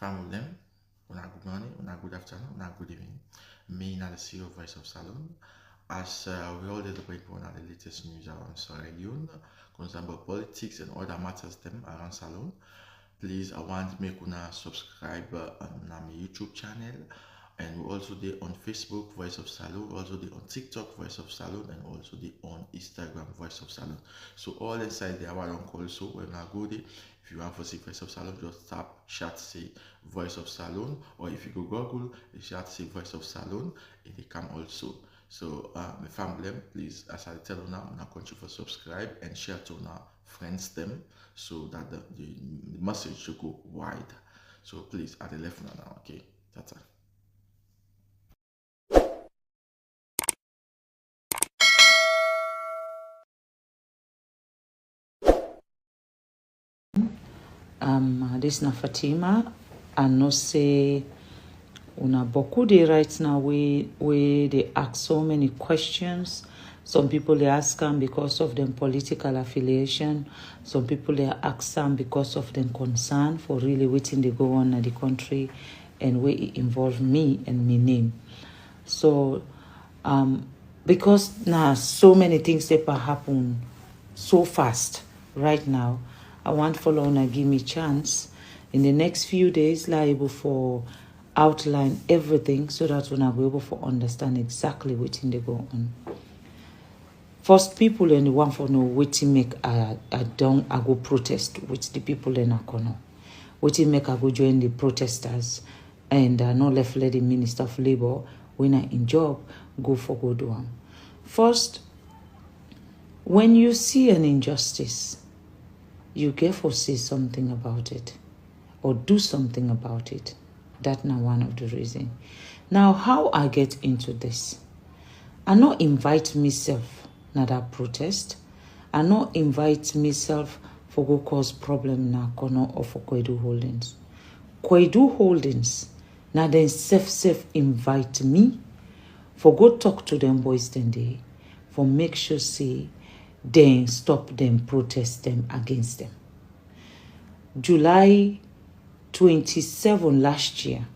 Family, una good morning, una good afternoon, una good evening. Me, not the CEO of Voice of Salon. As we all did bring one of the latest news around Sierra Leone, concerning politics and other matters them around Salon. Please, I want to make una subscribe on my YouTube channel, and we also there on Facebook Voice of Salon, also there on TikTok Voice of Salon, and also there on Instagram Voice of Salon. So all inside there, I want to also when I go there. If you want to see Voice of Salon, just tap chat say Voice of Salon, or if you go Google, you chat say Voice of Salon, and they come also. So my family, please, as I tell you now, I'm not going to subscribe and share to now friends them, so that the message should go wide. So please, at the left now, okay, that's it. This is Fatima. I know say una beaucoup dey right now we they ask so many questions. Some people they ask them because of their political affiliation. Some people they ask them because of their concern for really waiting they go on in the country and where it involve me and my name. So because now so many things that happen so fast right now, I want follow una give me chance in the next few days liable for outline everything so that when I be able to understand exactly what they go on. First, people and the one for know what make I go protest with the people in Akono. What make I go join the protesters and not left let the Minister of Labour when I in job go for go do am. First, when you see an injustice, you get for say something about it or do something about it. That's not one of the reasons. Now, how I get into this? I not invite myself na that protest. I not invite myself for go cause problem na Kono or for Koidu Holdings. Koidu Holdings na then self invite me for go talk to them boys then day for make sure say then stop them protest them against them. July 27 last year,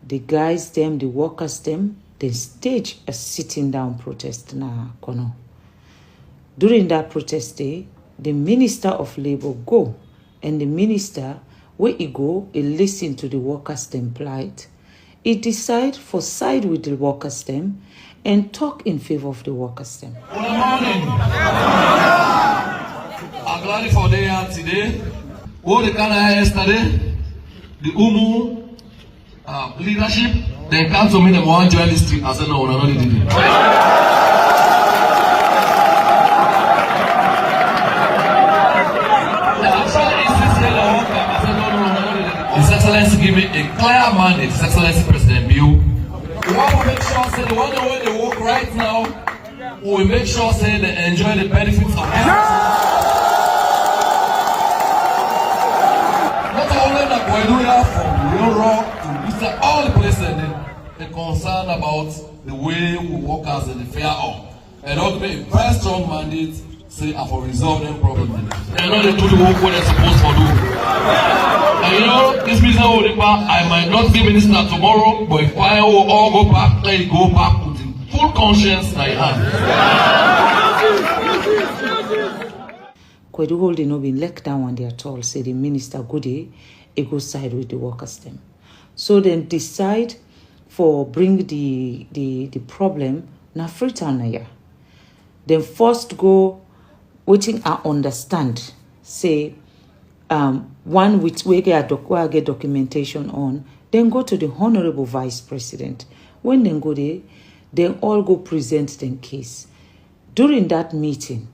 the guys them, the workers them, they staged a sitting down protest na Kono. During that protest day, the Minister of Labour go, and the minister, where he go, he listen to the workers them plight. He decide for side with the workers them and talk in favor of the workers them. Konomani. I'm glad for day out today. What the kind of yesterday, the Umu leadership, they come to me them want to join this street. I said no, no, did it. His Excellency give me a clear mandate. His Excellency President Bio. We want to make sure say the one way they work right now, we will make sure say they enjoy the benefits of this. Not only that Koidu from Europe to Vista, all the places they're concerned about the way we work as in the fair of. And ultimately, a very strong mandate say I for resolve them problems. They know they do the work what they're supposed to do. And you know, this minister I might not be minister tomorrow, but if I will all go back, let it go back with the full conscience I have. Koidu Holdings no been let down on their toll, say the minister go there, he go side with the workers them. So then decide for bring the problem na Freetown na. Then first go waiting I understand say one which we get documentation on, then go to the Honorable Vice President. When they go there, then all go present their case. During that meeting,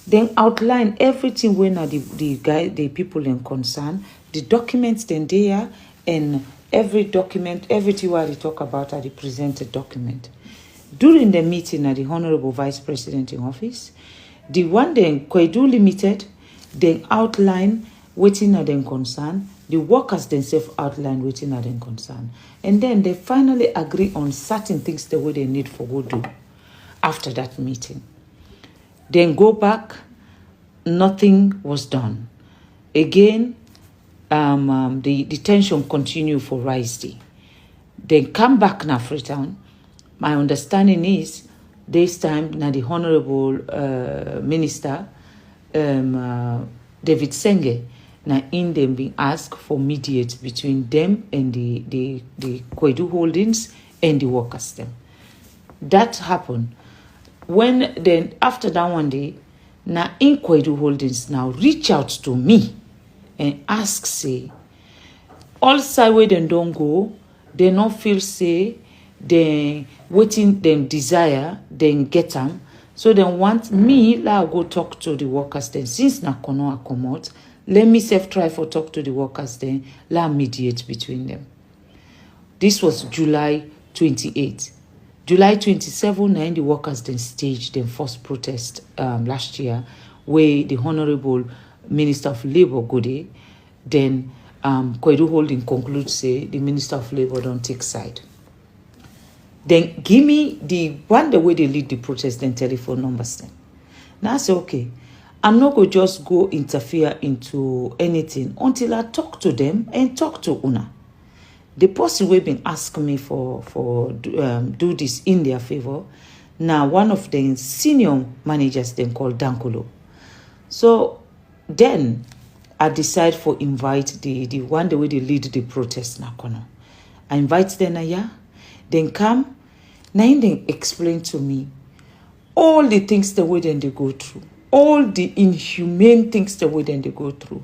then outline everything when the people in concern, the documents then there, and every document, everything what they talk about are the presented document. During the meeting at the Honorable Vice President in office, the one then Koidu Limited, then outline waiting at them concern, the workers themselves outline waiting at them concern. And then they finally agree on certain things the way they need for go do after that meeting. Then go back, nothing was done. Again, the tension continue for Rice Day. Then come back na Freetown. My understanding is this time now the Honorable Minister David Senge now in them being asked for mediate between them and the Koidu Holdings and the workers them. That happened when then after that one day now in Koidu Holdings now reach out to me and ask say all side where they don't go, they not feel say they waiting them desire, then get them. So they want me la go talk to the workers then. Since na kono accommode, let me self try for talk to the workers then, la mediate between them. This was July 28. July 27, now the workers then staged their first protest last year, where the Honorable Minister of Labour Gode, then Koidu Holding concludes say the Minister of Labour don't take side. Then give me the way they lead the protest, then telephone numbers then. Now I say, okay, I'm not going to just go interfere into anything until I talk to them and talk to Una. The person who been asking me for do this in their favor, now one of the senior managers then called Dankolo. So then I decide for invite the way they lead the protest na kono. I invite them na then come, now they explain to me all the things the way then they go through, all the inhumane things the way then they go through.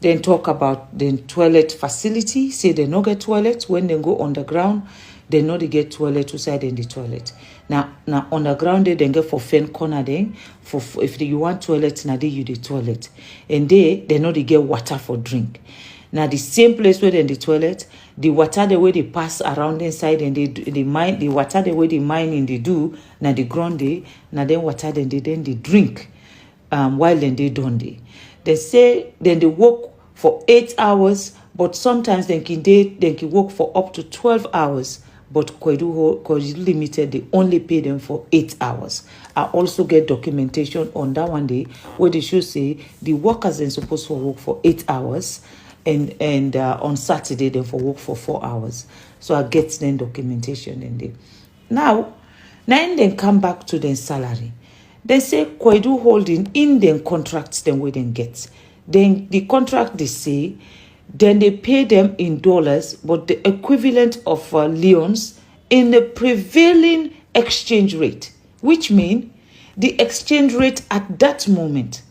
Then talk about the toilet facility, say they no get toilet when they go underground, they know they get toilet outside in the toilet. Now underground they get for fan corner then, for if you want toilet, now they use the toilet. And they know they get water for drink. Now the same place where in the toilet, the water the way they pass around inside and they mine the water the way they mine in they do, now the ground they, now then water then they drink while then they don't they. They say then they work for 8 hours, but sometimes they can work for up to 12 hours. But Koidu Limited, they only pay them for 8 hours. I also get documentation on that one day where they should say the workers are supposed to work for 8 hours, and on Saturday they for work for 4 hours. So I get then documentation in there. Now they come back to their salary. They say Koidu Holding in their contracts them where they get. Then the contract they say, then they pay them in dollars, but the equivalent of leons in the prevailing exchange rate, which means the exchange rate at that moment.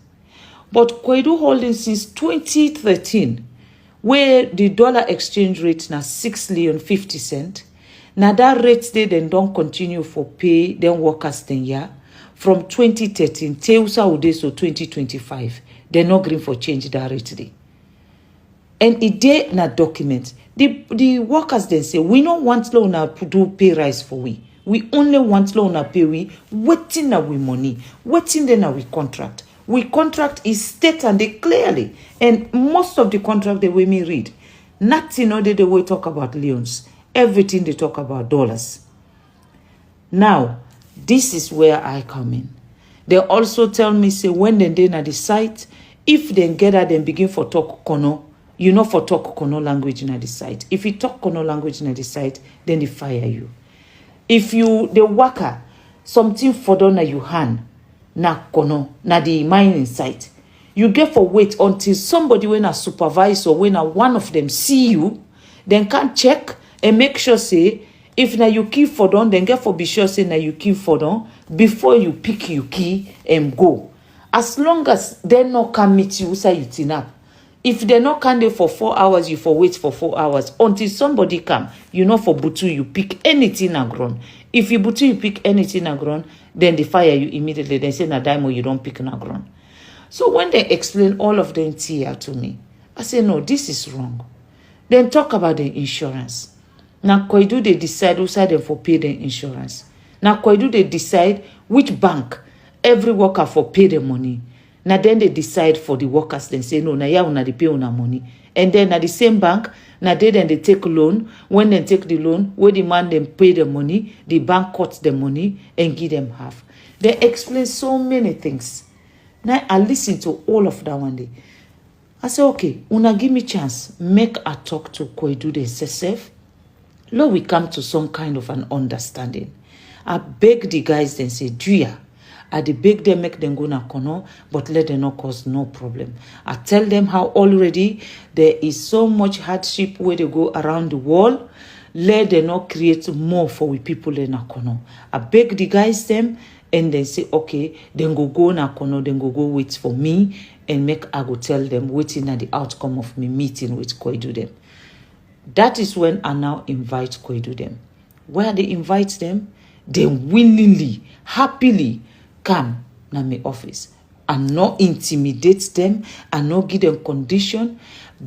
But Koidu Holdings since 2013, where the dollar exchange rate now 6 leon 50 cents, now that rate they then don't continue for pay them workers then yeah. From 2013 till so 2025, they're not green for change that rate today. And it did not document. The workers then say, we don't want loan to do pay rise for we. We only want loan to pay we, waiting now we money, waiting then now we contract. We contract is stated clearly. And most of the contract that we may read, nothing other the way talk about leons. Everything they talk about dollars. Now, this is where I come in. They also tell me, say, when they na the site, if they get out and begin for talk Kono, you know for talk Kono language in the site. If you talk Kono language in the site, then they fire you. If you, the worker, something for done na you hand, na Kono, na the mining site, you get for wait until somebody when a supervisor, when a one of them see you, then can check and make sure, say, if na you key for done, then get for be sure, say, na you key for done, before you pick your key and go. As long as they not can meet you, say you tin up. If they not can there for 4 hours, you for wait for 4 hours until somebody come. You know for butu you pick anything agron. If you butu you pick anything agron, then they fire you immediately. They say na daimo you don't pick agron. So when they explain all of them here to me, I say no, this is wrong. Then talk about the insurance. Now Koidu they decide who side them for pay the insurance. Now Koidu they decide which bank every worker for pay the money. Now then they decide for the workers, then say no, now yeah, una they pay una money. And then at the same bank, now then they take loan. When they take the loan, where the man then pay the money, the bank cuts the money and give them half. They explain so many things. Now I listen to all of that one day. I say, okay, una give me chance, make a talk to Koidu themselves. Lord, we come to some kind of an understanding. I beg the guys then say, Juya, I dey beg them make them go na kono, but let them not cause no problem. I tell them how already there is so much hardship where they go around the world. Let them not create more for we people in Nakono. I beg the guys them and they say, okay, then go Nakono, then go wait for me and make I go tell them waiting at the outcome of me meeting with Koidu them. That is when I now invite Koidu them. Where they invite them, they willingly, happily come na my office and not intimidate them and not give them condition.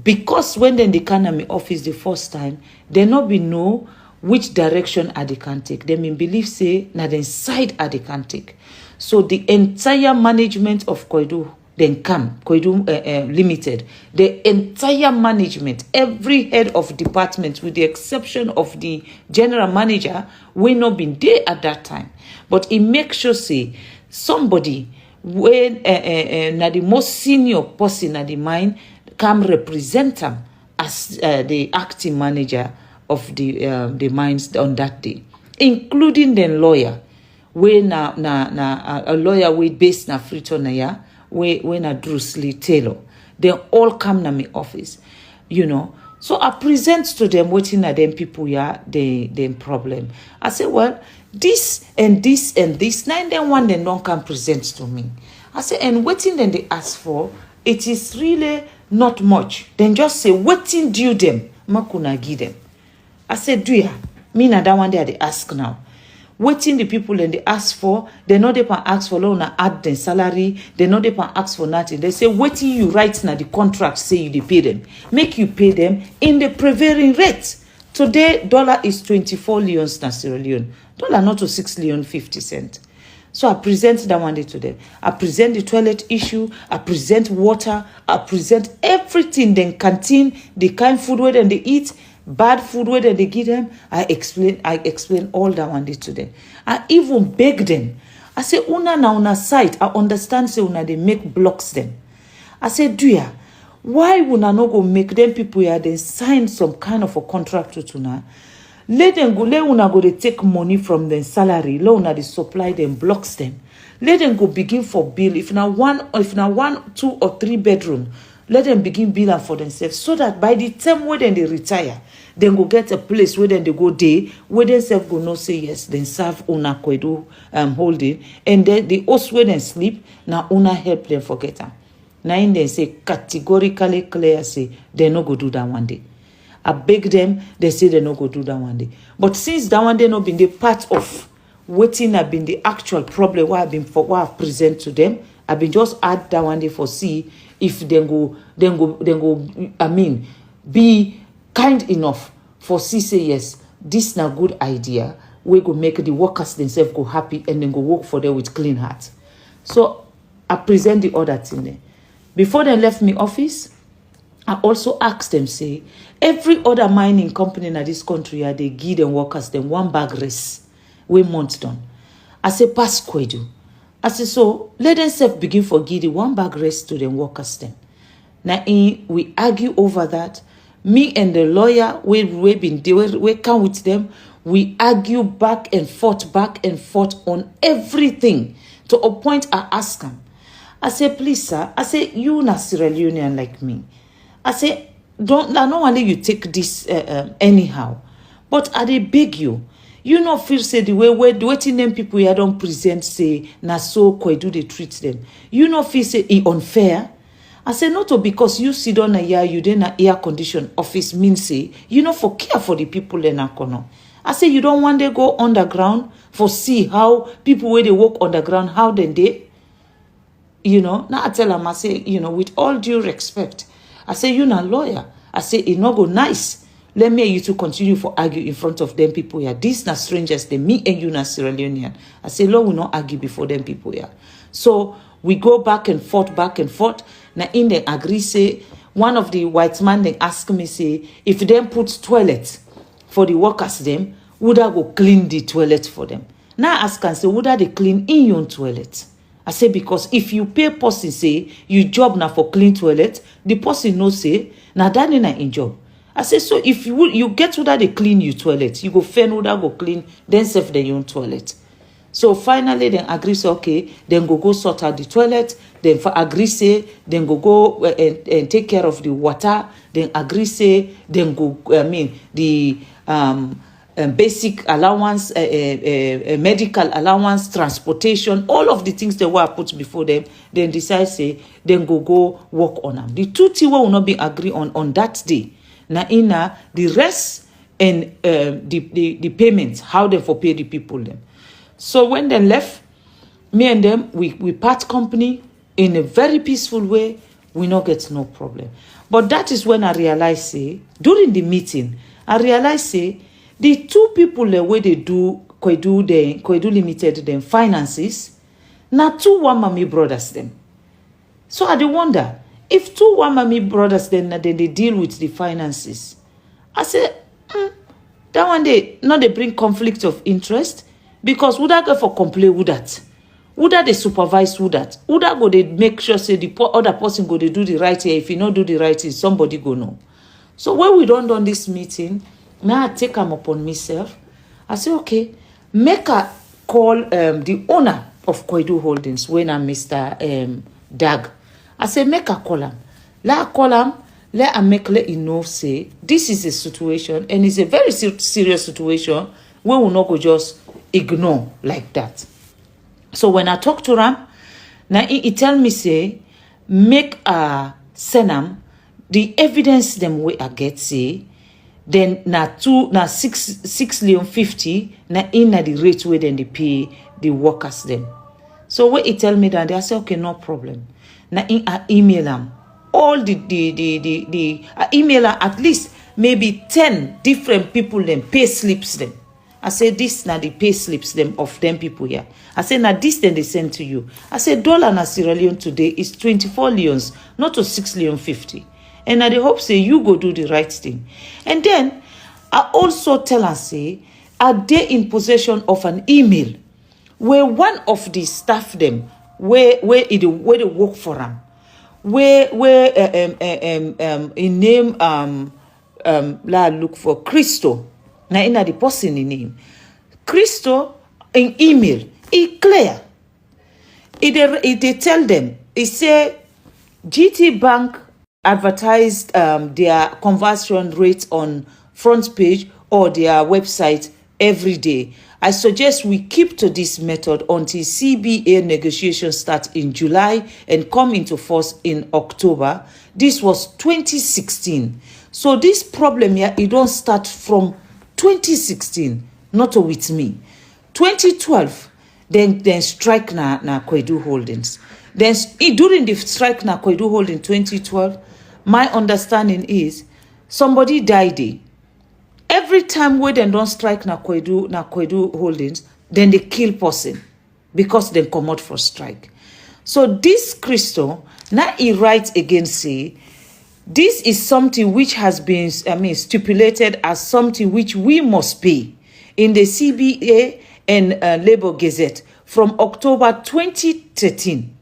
Because when they come to my office the first time, they not be know which direction they can take. They mean believe say na the side they can take. So the entire management of Koidu then come, Koidu Limited, the entire management, every head of department with the exception of the general manager, will not been there at that time. But it makes sure say somebody when na the most senior person at the mine come represent them as the acting manager of the mines on that day, including the lawyer, when a lawyer we based na Freetown ya, when a Bruce Lee Taylor, they all come to my office, you know. So I present to them waiting at them people yeah, the problem. I say, well, this and this and this, now and then one they don't come present to me. I say, and waiting then they ask for, it is really not much. Then just say, waiting due them, makuna give them. I said, do ya? Me na that one there they ask now. Waiting the people and they ask for, they know they can ask for loan add their salary, they know they can ask for nothing. They say, waiting you write now the contract say you they pay them. Make you pay them in the prevailing rate. Today, dollar is 24 leons na Sierra Leone. Dollar not to 6 leon 50 cents. So I present that one day to them. I present the toilet issue, I present water, I present everything, then canteen, the kind food where they eat, bad food where they give them. I explain all that one day to them. I even beg them. I say, una na una site, I understand say una they make blocks them. I say, do ya? Why una no go make them people here then sign some kind of a contract with una? Let them go, let una go they take money from their salary, let una they supply them, blocks them. Let them go begin for bill. If now one, 2 or 3 bedroom, let them begin billing for themselves so that by the time when they retire, then go get a place where then they go day, where they self go no say yes, then serve una Koidu holding, and then the host where then sleep, now una help them forget them. Now in they say categorically clear say they no go do that one day. I beg them, they say they no go do that one day. But since that one day not been the part of waiting have been the actual problem what I've present to them, I've been just add that one day for see if they go, I mean, be kind enough for see say yes, this na good idea. We go make the workers themselves go happy and then go work for them with clean heart. So I present the other thing there. Before they left me office, I also asked them, say, every other mining company in this country, they give them workers them 1 bag race, we month done. I say, pass Koidu. I say, so let them self begin for give the 1 bag race to them workers them. Now, we argue over that. Me and the lawyer, we come with them. We argue back and forth on everything. To a point, I ask them. I say, please, sir. I say, you na Sierra Leonean like me. I say, I don't want you take this anyhow. But I dey beg you. You not feel say the way the waiting them people here don't present say na so Koidu they treat them. You not feel say it unfair. I say not to because you sit on a year you then a air condition office mean say you not for care for the people in Akono. I say you don't want to go underground for see how people where they walk underground how then they, you know. Now I tell them I say you know with all due respect. I say, you not lawyer. I say, it not go nice. Let me and you to continue for argue in front of them people here. These not strangers, they me and you not Sierra Leonean. I say, Lord, we not argue before them people here. So we go back and forth. Now in the agree say, one of the white man they ask me say, if them put toilet for the workers them, would I go clean the toilet for them? Now I ask and say, would I they clean in your toilet? I say, because if you pay person, say, you job now for clean toilet, the person no say, now that na in job. I say, so if you get to that they clean your toilet, you go fend who that go clean, then save the own toilet. So finally, then agree say, okay, then go sort out the toilet, then agree say, then go and take care of the water, then agree say, then go, the basic allowance, medical allowance, transportation, all of the things that were put before them, then decide say, then go work on them. The two things will not be agreed on that day. Now, the rest and the payments, how they for pay the people them. So when they left, me and them, we part company in a very peaceful way. We not get no problem. But that is when I realized, say, during the meeting, I realized, say, the two people the way they do Koidu Limited them finances, now two one mommy brothers them. So I do wonder, if two one mommy brothers then they deal with the finances, I say, that one day, not they bring conflict of interest, because would I go for complaint with that? Would that they supervise with that? Would that go they make sure say the other person go they do the right here? If you not do the right thing, somebody go no. So when we don't done this meeting, now I take them upon myself. I say, okay, make a call the owner of Koidu Holdings when I'm Mr. Dag. I say, make a call him. Let you know, say, this is a situation, and it's a very serious situation, we will not go just ignore like that. So when I talk to him, now he tell me, say, make a send him the evidence them way I get, say, then na 6,50,000 na in the rate where then they pay the workers them. So when he tell me that, I say, okay, no problem. Now in I email them all the I email at least maybe 10 different people them pay slips them. I say, this na the pay slips them of them people here. I say, now this then they send to you. I say, dollar na Sierra Leone today is 24 leons, not to 6,50,000. And I hope say you go do the right thing. And then I also tell her, say, are they in possession of an email where one of the staff them where they work for them, where in name la look for Christo. Now in the person in name Christo in email it clear. They tell them, it say GT Bank advertised their conversion rate on front page or their website every day. I suggest we keep to this method until CBA negotiations start in July and come into force in October. This was 2016. So this problem here, it don't start from 2016, not with me. 2012, then strike na Koidu Holdings. Then during the strike na Koidu Holdings 2012, my understanding is somebody died there. Every time we then don't strike na Koidu Holdings, then they kill person because they come out for strike. So this Crystal, now he writes again, say, this is something which has been, stipulated as something which we must pay in the CBA and Labor Gazette from October 2013.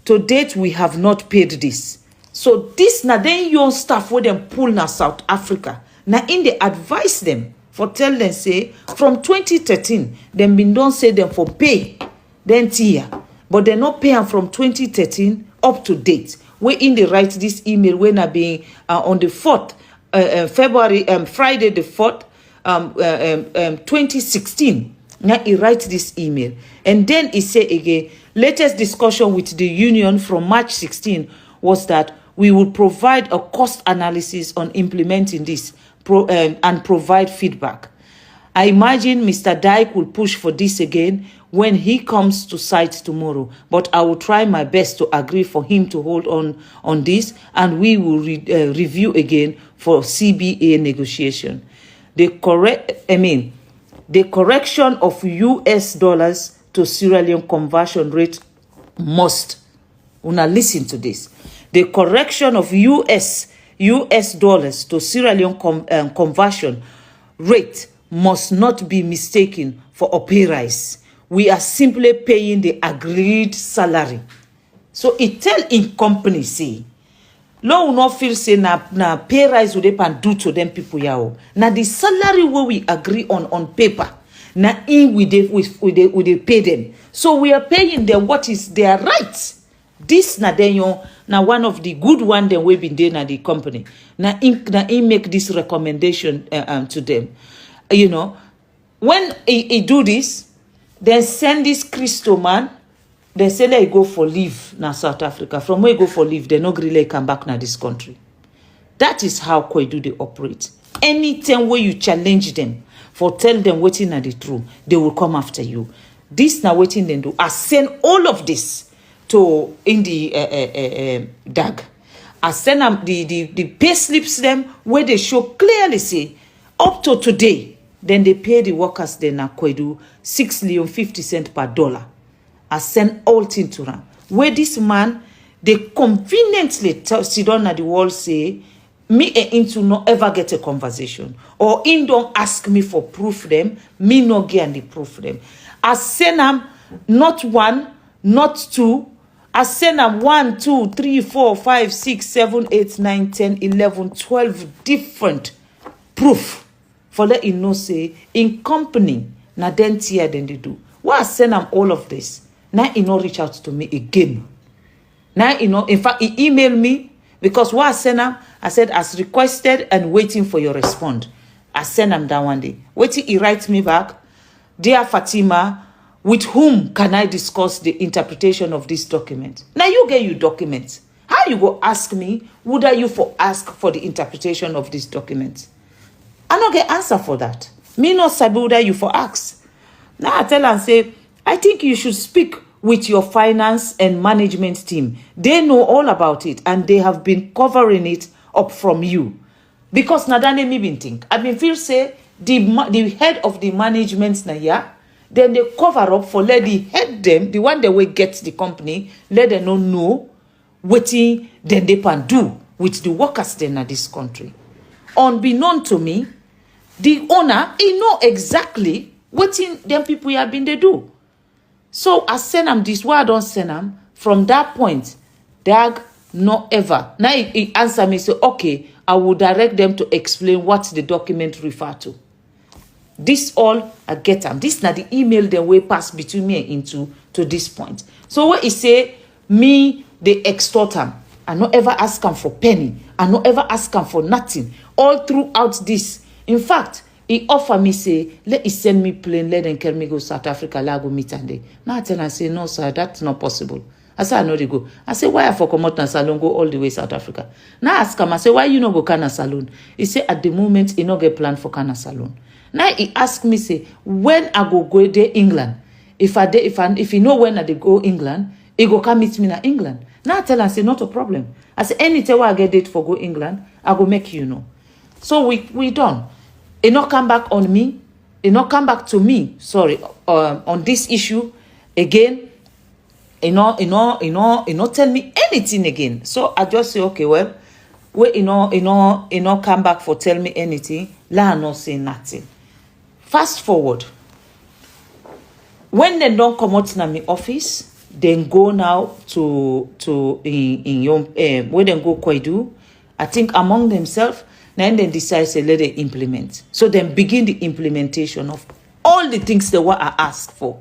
To date, we have not paid this. So this na then your staff where them pull na South Africa. Now in they advise them for tell them say from 2013 them been don't say them for pay then tier, but they not pay them from 2013 up to date. We in they write this email when I being on the 4th February Friday the 4th 2016. Now he writes this email and then he say again, latest discussion with the union from March 16 was that we will provide a cost analysis on implementing this and provide feedback. I imagine Mr. Dyke will push for this again when he comes to site tomorrow, but I will try my best to agree for him to hold on this, and we will review again for CBA negotiation. The correction of US dollars to Sierra Leone conversion rate must. Una listen to this. The correction of US dollars to Sierra Leone conversion rate must not be mistaken for a pay rise. we are simply paying the agreed salary. So it tell in company say, law will not feel say na pay rise we dey pan do to them people yao. Now the salary where we agree on paper, na in we dey pay them. So we are paying them what is their right. This na then na one of the good one them we been there na the company. Na in make this recommendation to them. You know, when he do this, then send this Christo man. They say they go for leave na South Africa. From where go for leave, they no really come back na this country. That is how Koidu they operate. Anytime where you challenge them, for tell them waiting at the truth, they will come after you. This now waiting them do. I send all of this to in the DAG. I send them the pay slips them where they show clearly say up to today. Then they pay the workers then na Koidu 6.50 per dollar. I send all things to them. Where this man, they conveniently sit down at the wall say, me and him to not ever get a conversation. Or him don't ask me for proof them, me no get the proof them. I send them not one, not two. I send them 1, 2, 3, 4, 5, 6, 7, 8, 9, 10, 11, 12 different proof. For let him know say, in company, na then tier than they do. Why I send them all of this? Now he no reach out to me again. Now he know, in fact, he emailed me because what I sent him, I said as requested and waiting for your response. I sent him that one day. Waiting, he writes me back, dear Fatima, with whom can I discuss the interpretation of this document? Now you get your documents. How you go ask me? Would I you for ask for the interpretation of this document? I no get answer for that. Me no sabi would I you for ask. Now I tell and say, I think you should speak with your finance and management team. They know all about it and they have been covering it up from you. Because nadane me been think. I been feel say the head of the management na ya, then they cover up for let the head them, the one that will get the company, let them not know what then they can do with the workers then in this country. Unbeknown to me, the owner, he know exactly what them people have been they do. So I send them this, why I don't send them? From that point, DAG, not ever. Now he answer me, say, okay, I will direct them to explain what the document refer to. This all, I get them. This now the email they way pass between me and into to this point. So when he say, me, they extort them. I not ever ask them for penny. I not ever ask them for nothing. All throughout this. In fact, he offer me say, let he send me plane, let them carry me go South Africa, let go meet and day. Now I tell him, say, no, sir, that's not possible. I say, I know they go. I say, why I for come out and salon go all the way South Africa? Now I ask him, I say, why you no go Kana Salon? He say, at the moment, he no get plan for Kana Salon. Now he ask me, say, when I go there England, if he know when I dey go England, he go come meet me in England. Now I tell him, say, not a problem. I say, anytime I get date for go England, I go make you know. So we done. He not come back on me. He not come back to me. Sorry, on this issue again. He not tell me anything again. So I just say, okay, well, wait, he not come back for tell me anything. La not say nothing. Fast forward. When they don't come out in my office, then go now to in your where they go Koidu. I think among themselves. Then they decide to let them implement. So then begin the implementation of all the things that were asked for,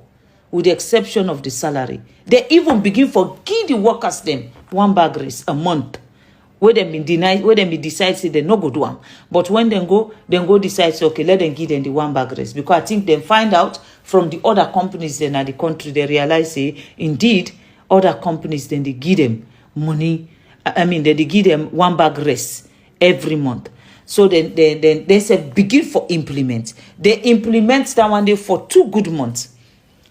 with the exception of the salary. They even begin for give the workers them 1 bag raise a month. Where them been denied, where them be decide say they no go do them. But when they go decide say okay, let them give them the 1 bag raise. Because I think they find out from the other companies then at the country, they realize say indeed other companies then they give them money. I mean they give them 1 bag raise every month. So then they say begin for implement. They implement that one day for 2 good months.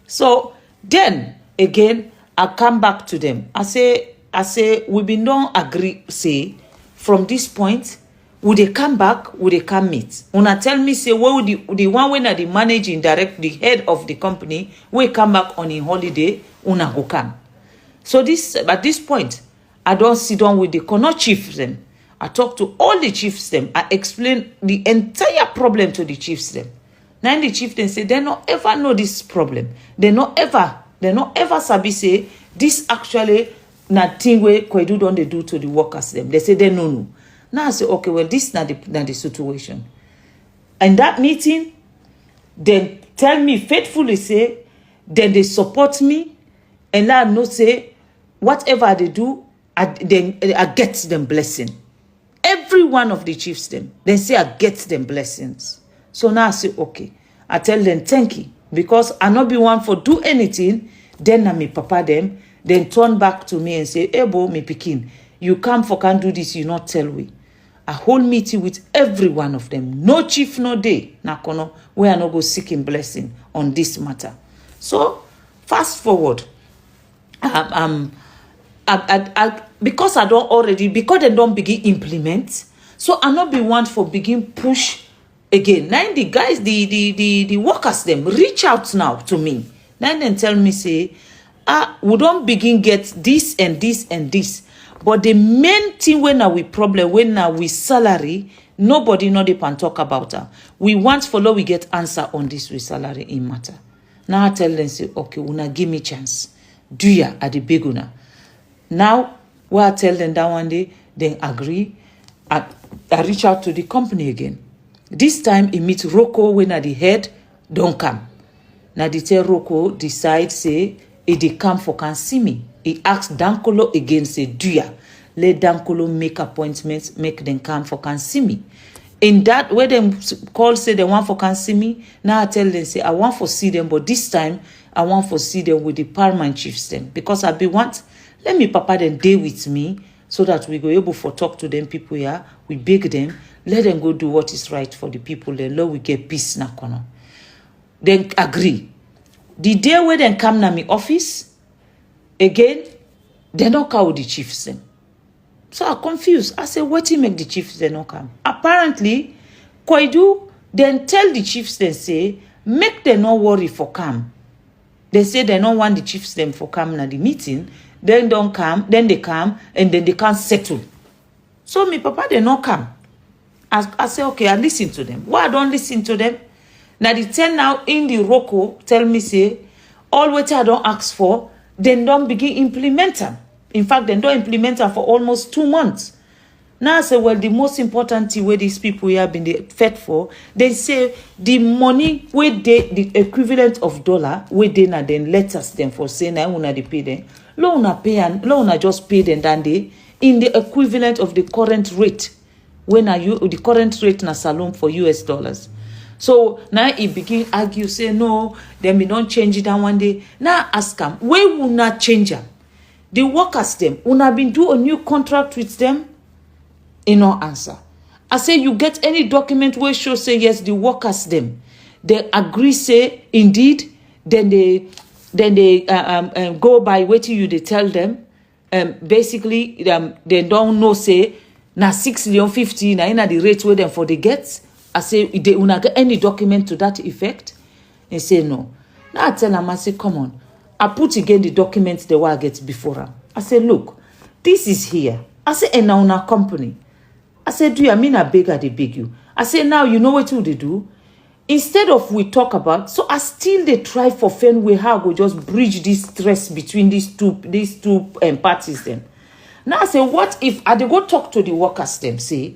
So then again, I come back to them. I say we been don't agree. Say from this point, would they come back? Would they come meet? Una tell me say what would the one when the managing direct the head of the company will come back on a holiday. Una go come. So at this point, I don't sit down with the Kono chiefs them. I talk to all the chiefs them. I explain the entire problem to the chiefs them. Now the chieftain say they not ever know this problem. They not ever sabi say this actually na thing where Koidu don't they do to the workers them. They say they no. Now I say okay, well this na the situation. And that meeting, they tell me faithfully say, then they support me, and I know say whatever they do, I get them blessing. Every one of the chiefs them, they say I get them blessings. So now I say okay. I tell them thank you, because I not be one for do anything. Then I me papa them, then turn back to me and say, hey bo, me pikin, you come for can do this, you not tell we. A whole meeting with every one of them. No chief, no day. Nakono, we are not go seeking blessing on this matter. So, fast forward. Because because they don't begin implement, so I not be one for begin push again. Now the guys, the workers them reach out now to me. Now then tell me say, we don't begin get this and this and this. But the main thing when we problem, when we salary, nobody know they can talk about her. We want follow, we get answer on this with salary in matter. Now I tell them say, okay, una give me chance. Do ya at the big una. Now, what I tell them that one day, they agree. I reach out to the company again. This time, he meet Rocco when at the head, don't come. Now, the tell Rocco decide, say, they come for can see me. He asked Dankolo again, say, do ya? Let Dankolo make appointments, make them come for can see me. In that, where them call, say, they want for can see me, now I tell them, say, I want for see them, but this time, I want for see them with the paramount chiefs them. Because I be want, let me papa them day with me, so that we go able for talk to them people here, we beg them, let them go do what is right for the people, then Lord, we get peace na kono. Then agree. The day where they come na me office, again, they don't call the chiefs them. So I confused. I said, what do make the chiefs they not come? Apparently, Koidu then tell the chiefs then say, make them not worry for come. They say they don't want the chiefs them for come na the meeting. Then don't come, then they come, and then they can't settle. So me papa they not come. I say, okay, I listen to them. Why I don't listen to them? Now the 10 now in the Rocco tell me say, all what I don't ask for, then don't begin implement them. In fact, they don't implement them for almost 2 months. Now I say, well, the most important thing where these people here have been fed for, they say the money where they, the equivalent of dollar, where they na then let us them for saying I wanna pay them. Loan pay and loan just pay them than they in the equivalent of the current rate. When are you the current rate na salon for US dollars? So now he begin argue, say no, then we don't change it down one day. Now ask them, where will not change them? The workers them, una been do a new contract with them? In no answer. I say you get any document where show say yes, the workers them. They agree say indeed, then they go by what you they tell them. Basically they don't know say na 6 million 50 na in the rate where them for the get. I say they una get any document to that effect. They say no. Now I tell them, I say come on. I put again the documents they will get before them. I say look, this is here. I say and now una company. I said, do you mean I beg or they beg you? I say now you know what they do? Instead of we talk about, so I still they try for fun way how go just bridge this stress between these two parties then. Now I say, what if I they go talk to the workers them, say,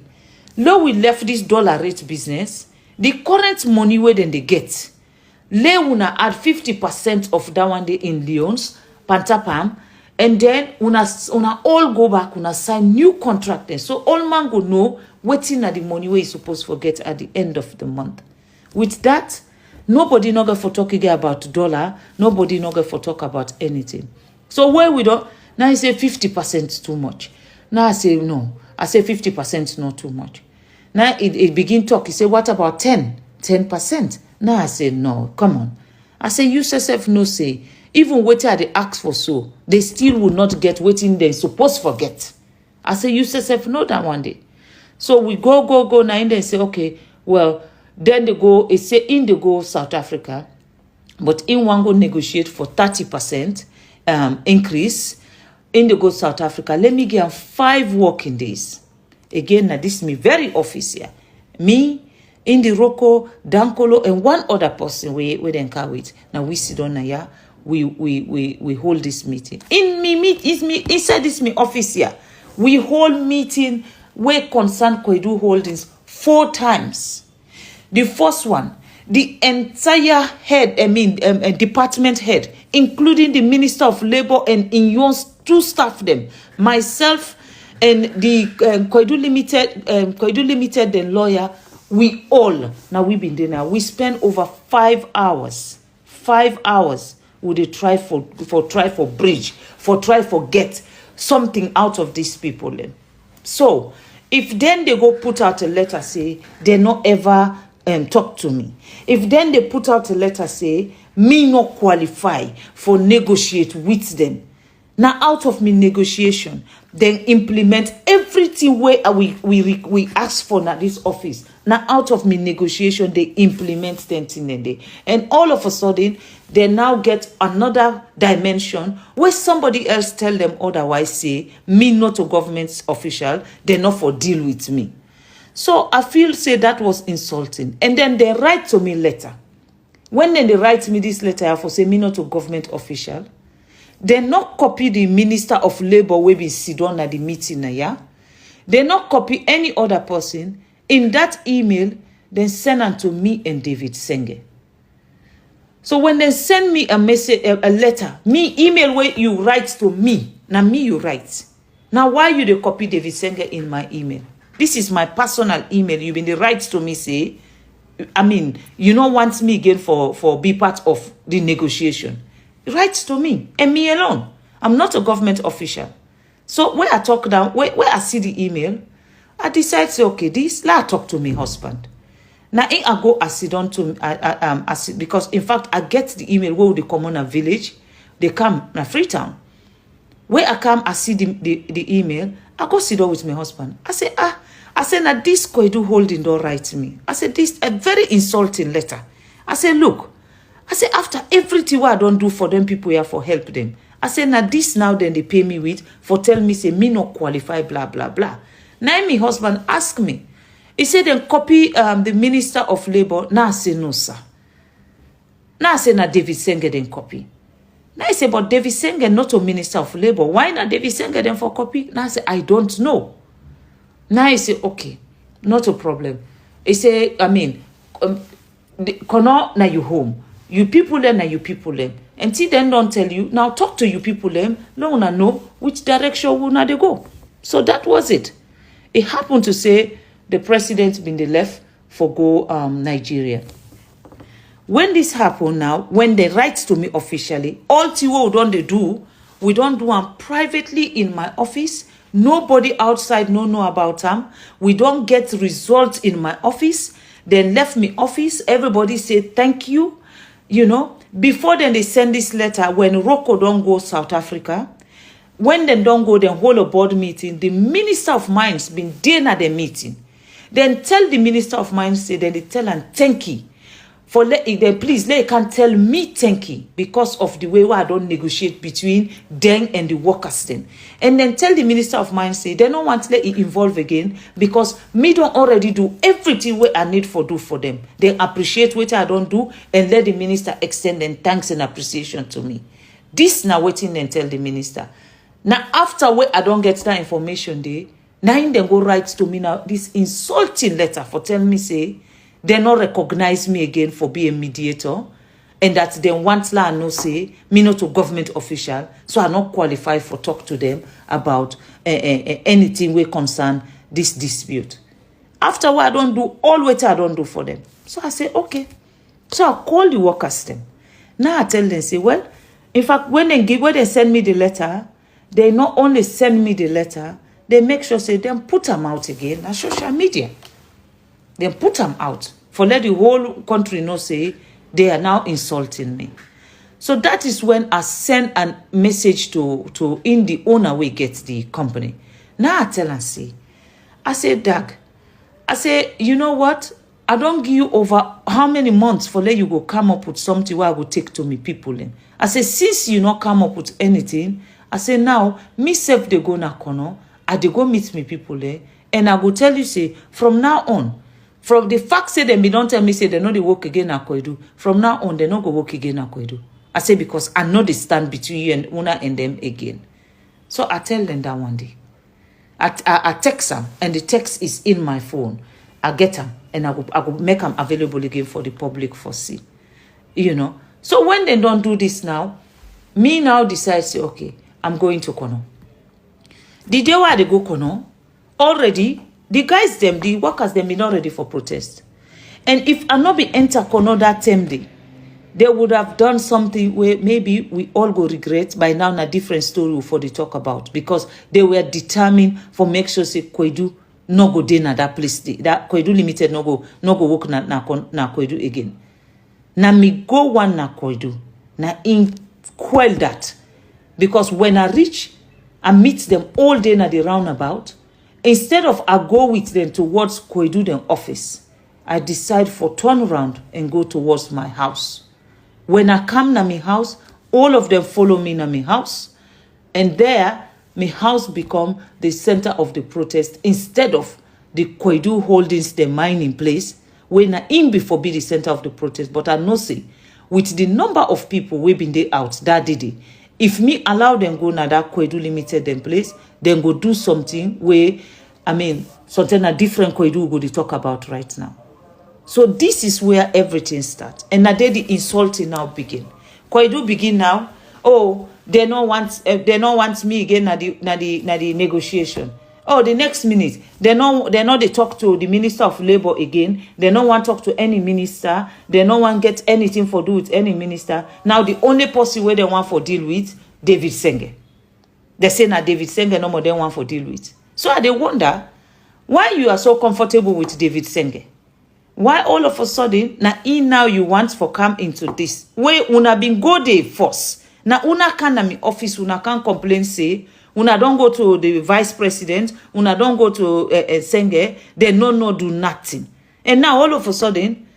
now we left this dollar rate business, the current money where then they get, lay una add 50% of that one day in loans, pantapam, and then una all go back, una sign new contract then. So all man go know waiting at the money where you supposed to get at the end of the month. With that, nobody no go for talk again about dollar, nobody no go for talk about anything. So where we don't, now I say 50% too much. Now I say no. I say 50% not too much. Now it begin talk. He say, what about 10%? Now I say, no, come on. I say, you yourself no say, even waiting they ask for so, they still will not get waiting they supposed forget. I say, you yourself know that one day. So we go, now and then say, okay, well, then they go, it say in they go South Africa, but in one go negotiate for 30% increase. In they go South Africa, let me give 5 working days. Again, now this me very office here. Me, In the Roko, Dankolo, and one other person we then can wait. Now we sit on here, we hold this meeting. Inside this me office here, we hold meeting where concern Koidu Holdings 4 times. The first one, the entire head, department head, including the Minister of Labour and Inyon's 2 staff them, myself and the Koidu Limited, the lawyer, we all, now we've been there now, we spend over 5 hours. 5 hours would they try for bridge, try for get something out of these people then. So, if then they go put out a letter say, they not ever talk to me. If then they put out a letter say, me not qualify for negotiate with them. Now out of me negotiation, then implement everything where we ask for now this office. Now out of me negotiation, they implement them in a day. And all of a sudden, they now get another dimension where somebody else tell them otherwise say, me not a government official, they not for deal with me. So I feel say that was insulting. And then they write to me letter. When then they write me this letter, I for say me not a government official. They not copy the Minister of Labour we be sit down at the meeting yeah. They not copy any other person. In that email, then send it to me and David Senge. So when they send me a message, a letter, me email where you write to me. Now me you write. Now why you they copy David Senge in my email? This is my personal email. You been the right to me say, you don't want me again for be part of the negotiation. Write to me and me alone. I'm not a government official. So when I talk down, where I see the email, I decide say, okay, let talk to me husband. Now I go I sit down to because in fact I get the email where they come on a village, they come na Freetown. Where I come, I see the email, I go sit down with my husband. I say now this Koidu Holding don't write me. I said this a very insulting letter. I say look. I say, after everything what I don't do for them, people here for help them. I say, now this now then they pay me with for tell me, say, me not qualify, blah, blah, blah. Now my husband ask me. He said, then copy the Minister of Labour. Now I say, no, sir. Now I say, now David Senge then copy. Now I say, but David Senge not a Minister of Labour. Why not David Senge then for copy? Now I say, I don't know. Now I say, okay, not a problem. He say, Kono na you home. You people them and you people them. Until then don't tell you, now talk to you people them, no one know which direction will not they go. So that was it. It happened to say the president been the left for go Nigeria. When this happened now, when they write to me officially, all what don't they do, we don't do them privately in my office. Nobody outside know about them. We don't get results in my office. They left me office. Everybody say thank you. You know, before then they send this letter when Roko don't go South Africa. When they don't go, then hold a board meeting. The Minister of Mines been there at the meeting. Then tell the Minister of Mines, say, then they tell and thank you. For then please, they can tell me thank you because of the way I don't negotiate between them and the workers then. And then tell the Minister of Mines, say, they don't want to let it involve again because me don't already do everything what I need for do for them. They appreciate what I don't do and let the minister extend and thanks and appreciation to me. This now waiting and tell the minister. Now after what I don't get that information there, now then go write to me now this insulting letter for telling me say, they not recognize me again for being a mediator and that they want la no say me not a government official, so I not qualified for talk to them about anything we concern this dispute. After what I don't do, all what I don't do for them. So I say, okay. So I call the workers them. Now I tell them, say, well, in fact, when they send me the letter, they not only send me the letter, they make sure say them put them out again on social media. Then put them out for let the whole country know say they are now insulting me. So that is when I send a message to in the owner we get the company. Now I tell and say, I say, Doug, I say, you know what? I don't give you over how many months for let you go come up with something where I will take to me people in. I say, since you not come up with anything, I say now me self they go na kono, I they go meet me people there, and I go tell you say from now on. From the fact say them, don't tell me say they know they work again at Koidu. From now on, they not go work again at Koidu. I say because I know they stand between you and Una and them again. So I tell them that one day. I text them, and the text is in my phone. I get them, and I go make them available again for the public for see. You know. So when they don't do this now, me now decide say, okay, I'm going to Kono. The day where they go Kono, already, the guys them, the workers them, be not ready for protest. And if I not be enter Kono that same day, they would have done something where maybe we all go regret. By now, a different story for the talk about, because they were determined for make sure say Koidu no go dey na that place. That Koidu Limited no go work na Koidu again. Na me go one na Koidu na in quell that, because when I reach, I meet them all day na the roundabout. Instead of I go with them towards Koidu them office, I decide for turn around and go towards my house. When I come to my house, all of them follow me to my house. And there, my house become the center of the protest instead of the Koidu Holdings, the mining place, when I in before be the center of the protest. But I know say, with the number of people we been there out that day, if me allow them go na that Koidu Limited them place, then go do something where, I mean, something a different Koidu go to talk about right now. So this is where everything starts. And now the insulting now begin. Koidu begin now. Oh, they don't want me again na the negotiation. Oh, the next minute, they talk to the Minister of Labor again. They don't want to talk to any minister. They don't want get anything for do with any minister. Now the only person where they want for deal with, David Senge. They say now David Senge no more they want for deal with. So they wonder why you are so comfortable with David Senge. Why all of a sudden, now you want for come into this? Where una been go there first. Now una can na me office, una can complain say, una don't go to the vice president, una don't go to Senge, they no do nothing. And now all of a sudden,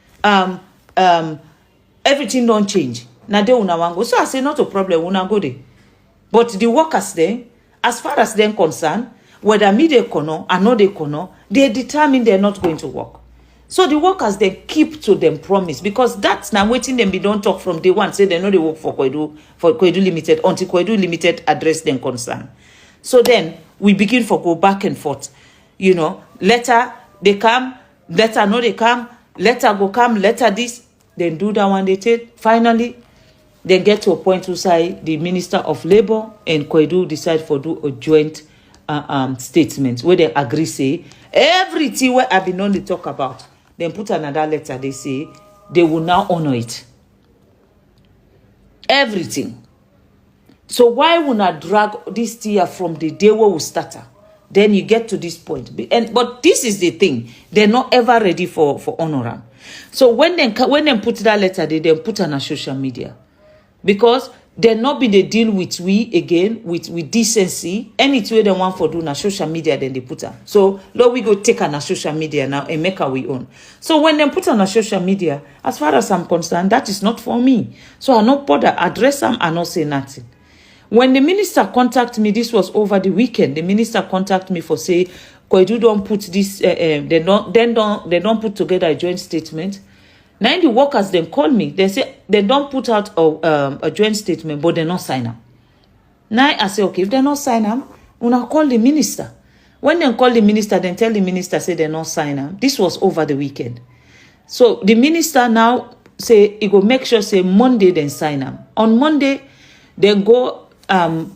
everything don't change. Now they una want go. So I say not a problem, una go there. But the workers there, as far as they're concerned, whether me they kono, I know they kono, they determine they're not going to work. So the workers, they keep to them promise, because that's now waiting them. They don't talk from day one. Say they know they work for Koidu Limited until Koidu Limited address them concern. So then we begin for go back and forth. You know, letter they come, letter no they come, letter go come, letter this. Then do that one they take. Finally, they get to a point to say the Minister of Labor and Koidu decide for do a joint statement where they agree say everything where I've been on to talk about. Then put another letter, they say they will now honor it. Everything. So why would not drag this year from the day where we started? Then you get to this point. But this is the thing. They're not ever ready for honor. So when they put that letter, they then put on a social media. Because they not be the deal with we again, with decency. Anything they want for do na social media, then they put her. So now we go take on a social media now and make our we own. So when they put on a social media, as far as I'm concerned, that is not for me. So I not bother address them and not say nothing. When the minister contact me, this was over the weekend. The minister contact me for say, Koidu don't put this. They don't put together a joint statement. Now the workers then call me. They say they don't put out a joint statement, but they not sign them. Now I say, okay, if they not sign them, una call the minister. When they call the minister, then tell the minister say they not sign them. This was over the weekend. So the minister now say he go make sure say Monday then sign them. On Monday, then go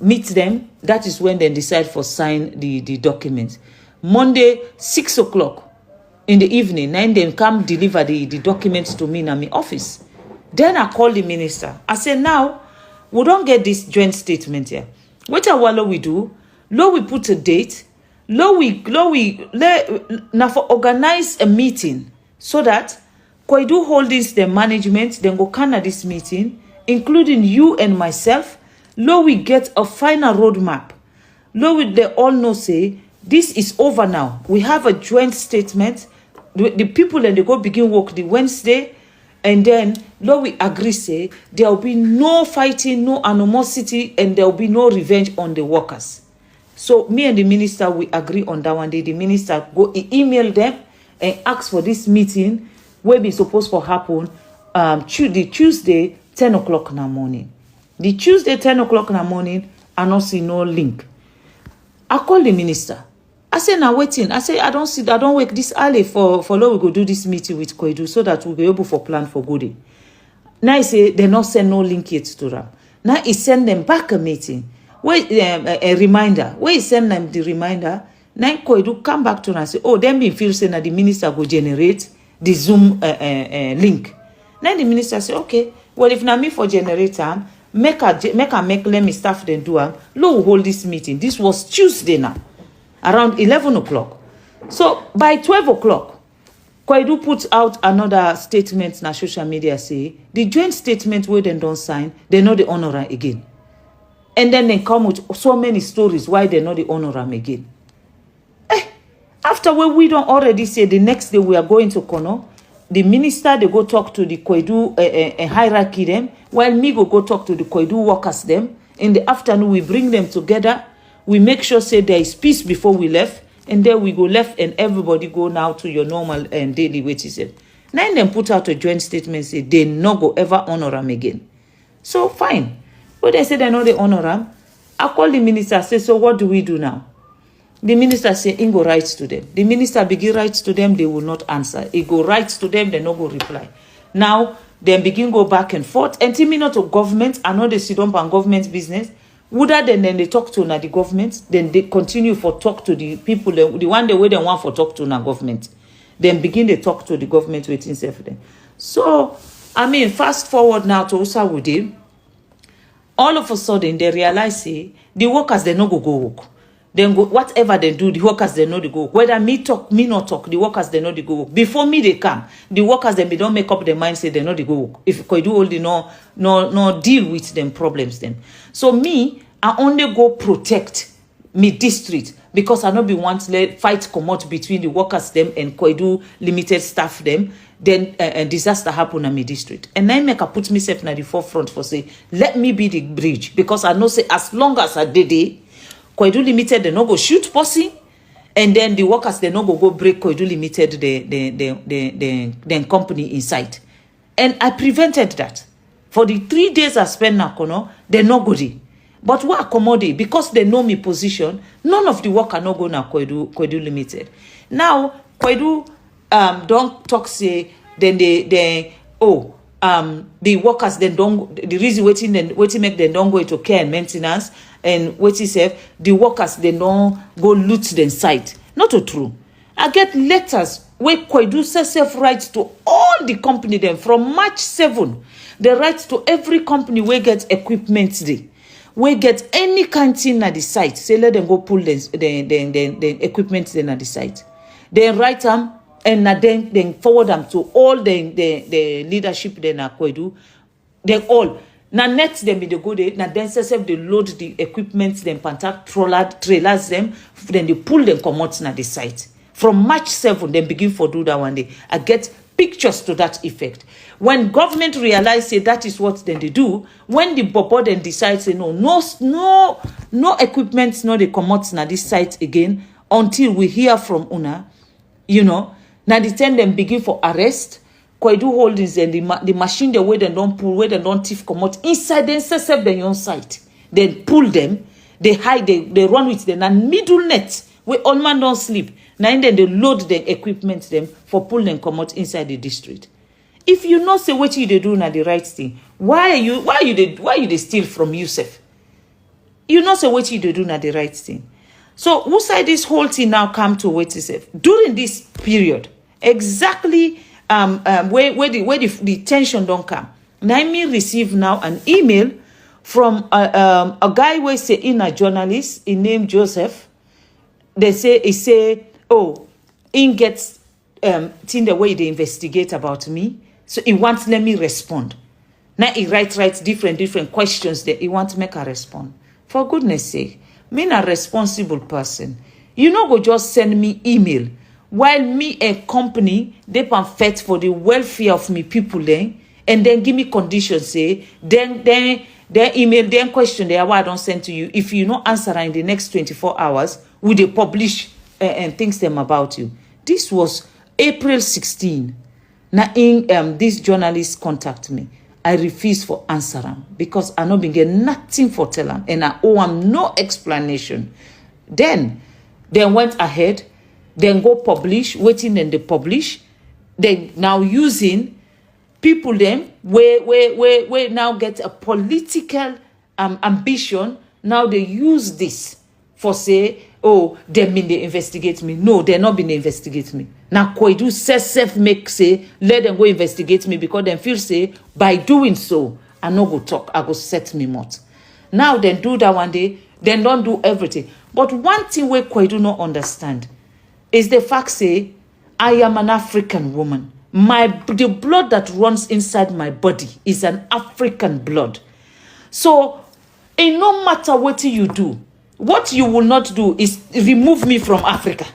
meet them. That is when they decide for sign the documents. Monday 6 o'clock. In the evening, then they come deliver the documents to me in my office. Then I call the minister. I say, now, we don't get this joint statement here. What we do, now we put a date, now we organize a meeting so that Koidu Holdings, the management, then go can this meeting, including you and myself. Now we get a final roadmap. Now they all know, say, this is over now. We have a joint statement. The people and they go begin work the Wednesday, and then Lord we agree say there will be no fighting, no animosity, and there will be no revenge on the workers. So me and the minister we agree on that one day. The minister go email them and ask for this meeting wey be supposed to happen the Tuesday 10 o'clock in the morning. The Tuesday 10 o'clock in the morning, I no see no link. I call the minister. I say, now waiting. I say, I don't wake this early for law we go do this meeting with Koidu so that we'll be able for plan for good day. Now he say, they not send no link yet to them. Now he send them back a meeting. Wait, a reminder. Where he send them the reminder, now Koidu come back to them and say, oh, then me feel saying that the minister go generate the Zoom link. Now the minister say, okay, well, if not me for generator, let me staff them do am. We'll hold this meeting. This was Tuesday now, around 11 o'clock. So by 12 o'clock, Koidu put out another statement na social media say, the joint statement where they don't sign, they know the honor again. And then they come with so many stories why they know the honor again. After we don't already say the next day we are going to Kono, the minister, they go talk to the Koidu hierarchy them, while me go talk to the Koidu workers them. In the afternoon, we bring them together. We make sure say there is peace before we left. And then we go left and everybody go now to your normal and daily wages. Now them put out a joint statement, say they no go ever honor them again. So fine. But they say they know they honor them. I call the minister, say, so what do we do now? The minister say, he go write to them. The minister begin write to them, they will not answer. He go write to them, they no go reply. Now, then begin go back and forth. And me not to government, I know they sit down on government business. Would that then they talk to the government, then they continue for talk to the people, the one the way they want for talk to the government. Then begin they talk to the government waiting for them. So, I mean, fast forward now to Usawudi. All of a sudden, they realize, say, the workers, they no go work. Then go, whatever they do, the workers they know they go. Whether me talk, me not talk, the workers they know they go. Before me they come, the workers they don't make up their mind say they know they go. If Koidu Holdings no deal with them problems then. So me, I only go protect me district because I not be want to let fight come out between the workers them and Koidu Limited staff them. Then a disaster happen in my district. And I make I put myself in the forefront for say, let me be the bridge because I know say as long as I did it. Koidu Limited, they no go shoot pussy, and then the workers, they no go break Koidu Limited, the company inside. And I prevented that. For the 3 days I spent na Kono, they no go there. But what accommodate, because they know me position, none of the worker no go na Koidu Limited. Now, Koidu don't talk say, then the workers then don't, the reason waiting make them don't go into care and maintenance, and what he said, the workers they don't go loot them site. Not true. I get letters where Koidu self writes to all the company them from March 7. They write to every company where get equipment there, where get any kind thing at the site. Say let them go pull the equipment then at the site. They write them and then forward them to all the leadership then at Koidu. They all. Now next them they go there, now then they load the equipment, then pantak trailers them, then they pull them come out na the site. From March 7, then begin for do that one day. I get pictures to that effect. When government realize say that is what then they do, when the board then decide say no equipment, no they come out na this site again until we hear from Una, now the time them begin for arrest. Koidu Holdings and the machine the way they don't pull, where they don't thief come out inside then set their own site. Then pull them, they hide, they run with them and middle net where all man don't sleep. Now then they load the equipment them for pull them come out inside the district. If you know say what you they do na the right thing, why you they steal from Yusuf? You know say what you they do na the right thing. So who side this whole thing now come to what Yusuf during this period exactly. Where the tension don't come. Naimi receive now an email from a guy who say in a journalist, he named Joseph. He say, he gets thing the way they investigate about me. So he wants let me respond. Now he writes different questions that he wants to make a respond. For goodness sake, me a responsible person. You know go just send me email. While me a company, they can fight for the welfare of me people then, and then give me conditions, say, then email, then question there why I don't send to you. If you not answer in the next 24 hours, will they publish and things them about you? This was April 16, now in this journalist contact me. I refuse for answer him because I not been get nothing for tell him, and I owe him no explanation. Then went ahead, then go publish, waiting and they publish. They now using people them where now get a political ambition. Now they use this for say, oh, they mean they investigate me. No, they're not been investigate me. Now Koidu self make say, let them go investigate me because they feel say, by doing so, I no go talk, I go set me mouth. Now then do that one day, then don't do everything. But one thing where Koidu not understand is the fact say, I am an African woman. The blood that runs inside my body is an African blood. So, it no matter what you do, what you will not do is remove me from Africa.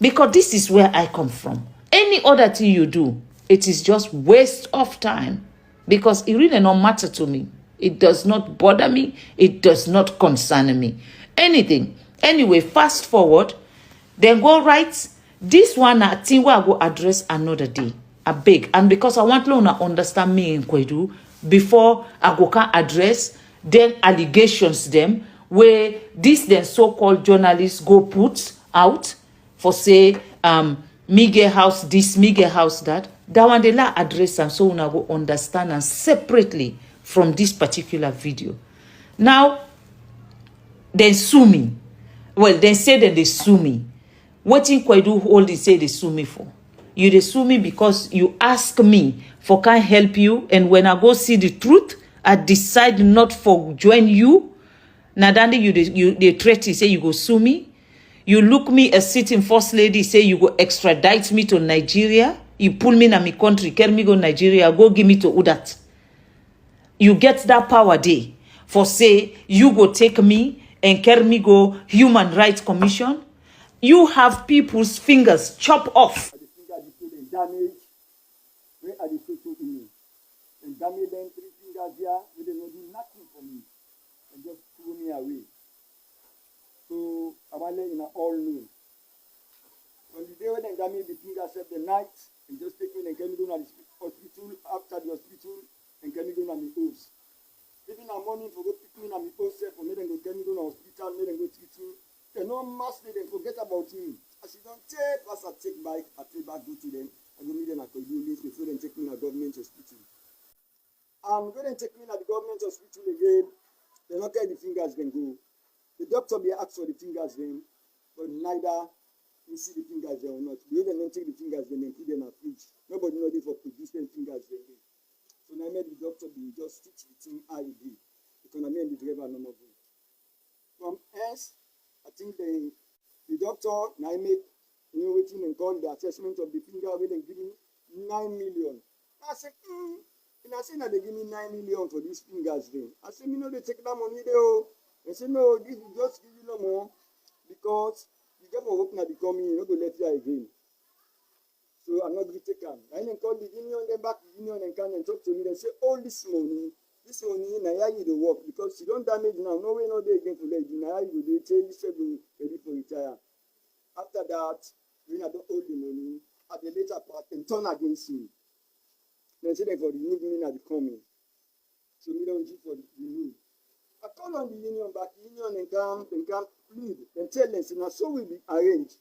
Because this is where I come from. Any other thing you do, it is just waste of time. Because it really don't matter to me. It does not bother me. It does not concern me. Anything. Anyway, fast forward. Then go right. This one, I think I go address another day. I beg. And because I want to understand me in Koidu, before I go can address them allegations them, where this then so-called journalists go put out, for say, me get house this, me get house that. That one they la address and so una go understand and separately from this particular video. Now, they sue me. Well, they say that they sue me. What in Koidu Holdings say they sue me for? You they sue me because you ask me for can help you, and when I go see the truth, I decide not for join you. Now then you they threat say you go sue me. You look me a sitting first lady, say you go extradite me to Nigeria. You pull me in my country, carry me go Nigeria, go give me to Udat. You get that power day for say you go take me and carry me go Human Rights Commission. You have people's fingers chop off. The finger they damage, where are the social image? And damage them 3 fingers here, where they don't do nothing for me. And just throw me away. So I want to let you all know. On the day when they damage the finger set the night, and just take me and carry me go to the hospital, after the hospital, and carry me go to the house. Even in the morning, for go pick me in the house, for me then go carry me go to the hospital, me then go treat me. They no mass me, then forget about me. As you don't take, as I take back, go to them, I go meet them at Koidu Holdings before they take me to the government hospital. And when they take me to the government hospital again, they not carry the fingers then go. The doctor be asked for the fingers then, but neither you see the fingers there or not. The other don't take the fingers then and put them in a fridge. Nobody know they for producing fingers then. So now I made the doctor be just stitch the thing ID. Because I made the driver no more. From else, I think the doctor now I make waiting and call the assessment of the finger where they give me 9 million. I said, and I said that they give me 9 million for these fingers then. I said, you know they take that money there. They said, no, this will just give you no more because you get more open at the coming, you're not going to let you again. So I'm not going to take them. I then call the union, then back the union and come and talk to me. They say, all this money, now you do work because you don't damage now. No way, no day again for lady. Now you do change, you be ready for retire. After that, when I don't hold the money, at the later part, and turn against me. Then say they for remove me at the coming. So we don't do for the remove. I call on the union back, the union and come plead, and tell them, so will be arranged.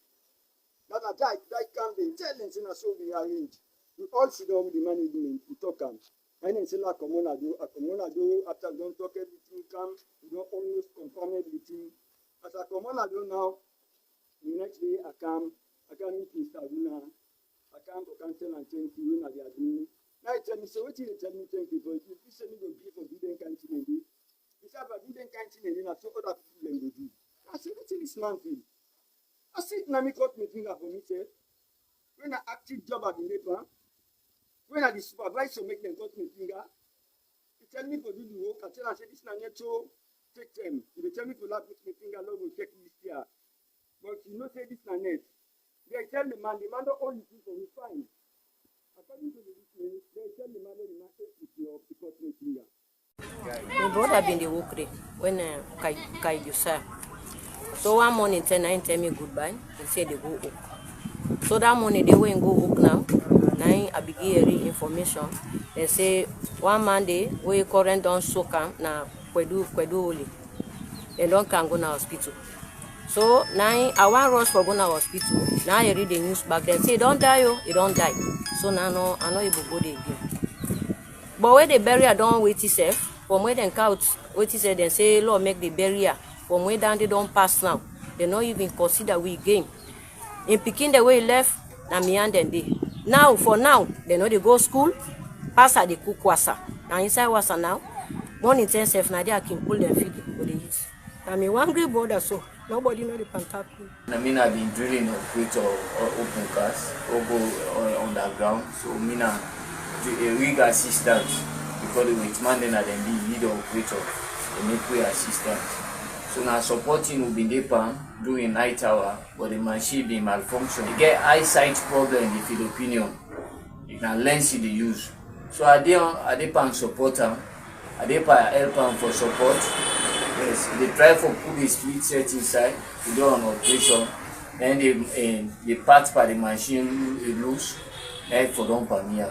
That I die come, then tell them, so will be arranged. We all sit down with the management, we talk them. And then say, I come on, I do, after I don't talk everything, come, we don't always confirm everything. As I come on, I do now, the next day I come meet Mr. Luna, I come to cancel and thank you, when they are doing. Now he tell me, so what did you tell me thank you for? If you say me go give for Biden canteen and do, he said, but Biden canteen and then I saw other people and go do. I said, what is this man feel? I said, now me cut my finger for me, say, when I active job at the labor, when I the supervisor make them cut my finger, he tell me to do the work. I tell him, I said, this is not so take them. If they tell me to laugh with my finger, Lord will take this here. But you know, say this is not net. They tell the man don't hold the thing for me, fine. According to the witness, they tell the man take it off because my finger. My brother been the work day when Koidu sir. So one morning, 10 9 tell me goodbye. He said they go up. So that money they went go hook now. Now I begin information. They say one Monday we current don't soak na Koidu Holdings. They don't can go na hospital. So now I want rush for go na hospital. Now I read the news back then say don't die, oh, you don't die. So now I know you go there again. But when the barrier don't wait itself, from where they count wait itself, they say Lord make the barrier. From where down they don't pass now. They not even consider we game. In picking the way left, na me and them day. Now for now, they know they go school, pass at the cook wasa. Now inside wasa now, one in 10 self, now they can pull them feed for the eat. I mean one great border so nobody know the pantap. I mean I've been drilling a crate or open cast or go underground. So I mean a rig assistant because the weight man then at them lead operator, they make way assistant. So now supporting will be there during night hour, but the machine be malfunction. You get eyesight problem in the Filipino. You can lens the use. So I dey pan support them. I dey help them for support. Yes, they try for put the street set inside to do an operation. Then they part by the machine loose. Then for them per me.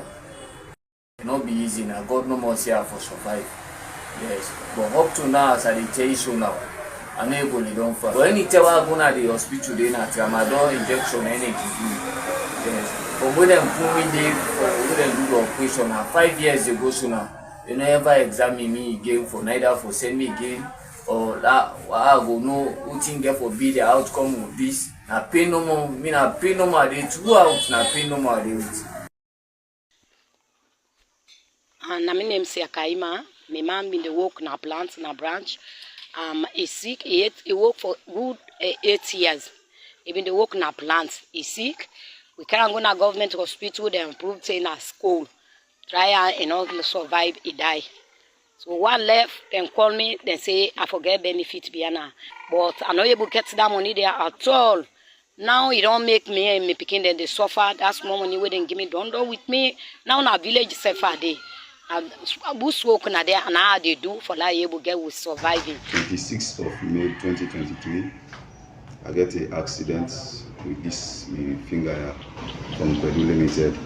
It not be easy now. God no more here for survive. Yes, but up to now as I tell you so now. I'm not able to don't fight. But anytime I go to the hospital, they na tramadol injection energy do. Yes. But when them put me there, when them do the operation, now 5 years ago so now, they never examine me again for neither for send me again or that I go know who think get for be the outcome of this. Na pay no more, me na pay no more. They 2 out na pay no more. They na my name is Kaima. My man been the work na plant na branch. He's sick. He worked for good 8 years. He been the work na plant. He's sick. We can't go na government hospital. They improved saying na school. Try and not survive. He die. So one left. Then call me. Then say I forget benefit Biana. But I'm not able to get that money there at all. Now it don't make me and me picking them they suffer. That's more money we didn't give me. Don't do with me. Now na village suffer day. Bush work na there and how they do for that able get with surviving. 26th of May 2023, I get an accident with this finger from Koidu Limited.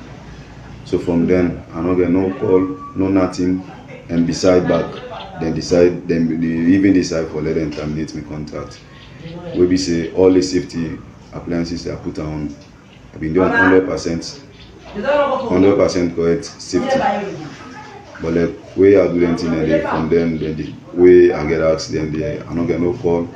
So from then, I don't get no call, no nothing, and beside back, they even decide for let them terminate my contract. We be say all the safety appliances they are put on. I've been doing 100% correct safety. But like way I do anything and they from them, then the way I get asked, then I don't get no call,